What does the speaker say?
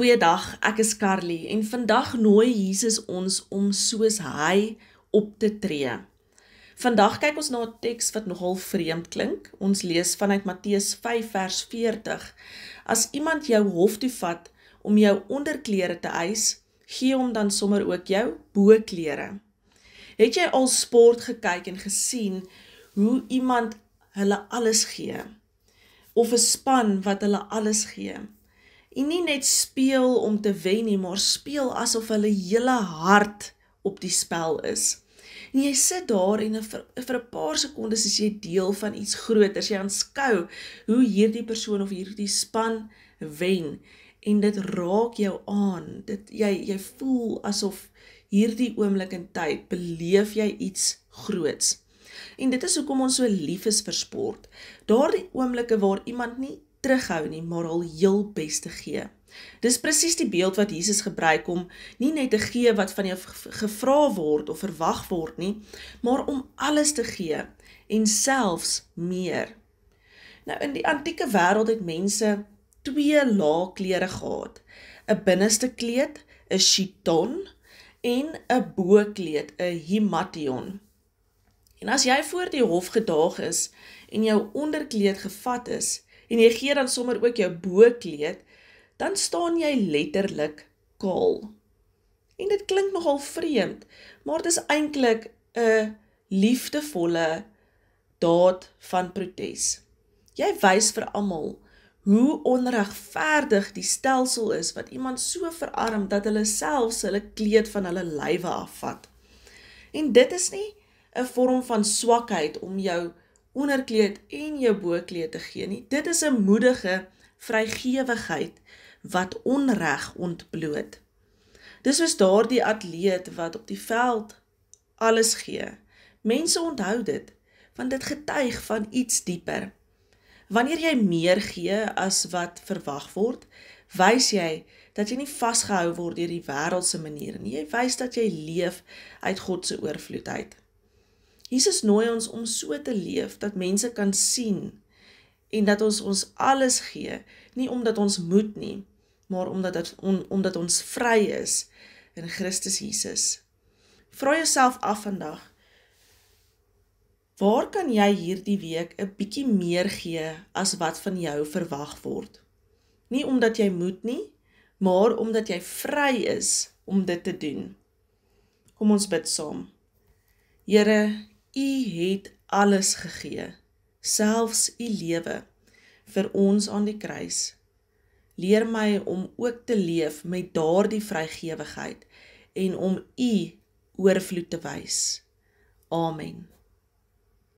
Goeiedag, ek is Carly en vandag nooi Jesus ons om soos hy op te tree. Vandag kyk ons na 'n teks wat nogal vreemd klink. Ons lees vanuit Matteus 5 vers 40. As iemand jou hof toe vat om jou onderklere te eis, gee hom dan sommer ook jou boklere. Het jy al sport gekyk en gesien hoe iemand hulle alles gee? Of 'n span wat hulle alles gee? En nie net speel om te wen nie, maar speel asof hulle hele hart op die spel is. En jy sit daar en vir 'n paar sekondes is jy deel van iets groters. Jy aanskou hoe hierdie persoon of hierdie span wen. En dit raak jou aan. Jy voel asof hierdie oomblik in tyd beleef jy iets groots. En dit is hoekom ons so lief is vir sport. Daardie oomblikke waar iemand nie terughou nie, maar al heel beste gee. Dis presies die beeld wat Jesus gebruik om nie net te gee wat van jou gevra word of verwag word nie, maar om alles te gee en selfs meer. Nou in die antieke wêreld het mense 2 lae klere gehad. 'n binneste kleed, 'n chiton en 'n bokleed, 'n himation. En as jy voor die hof gedaag is en jou onderkleed gevat is, en jy gee dan sommer ook jou bokleed, dan staan jy letterlik kaal. En dit klink nogal vreemd, maar dit is eintlik 'n liefdevolle daad van protes. Jy wys vir almal hoe onregverdig die stelsel is wat iemand so verarm dat hulle selfs hulle kleed van hulle lywe afvat. En dit is nie 'n vorm van swakheid om jou onderkleed en jou bokleed te gee nie. Dit is 'n moedige vrygewigheid wat onreg ontbloot. Dis soos daardie atleet wat op die veld alles gee. Mense onthou dit, want dit getuig van iets dieper. Wanneer jy meer gee as wat verwag word, wys jy dat jy nie vasgehou word deur die wêreldse maniere nie. Jy wys dat jy leef uit God se oorvloed uit. Jesus nooi ons om so te leef dat mense kan sien en dat ons alles gee, nie omdat ons moet nie, maar omdat ons vry is in Christus Jesus. Vra jouself af vandag, waar kan jy hierdie week 'n bietjie meer gee as wat van jou verwag word? Nie omdat jy moet nie, maar omdat jy vry is om dit te doen. Kom ons bid saam. Here, U het alles gegee, selfs U lewe, vir ons aan die kruis. Leer my om ook te leef met daardie vrygewigheid en om U oorvloed te wys. Amen.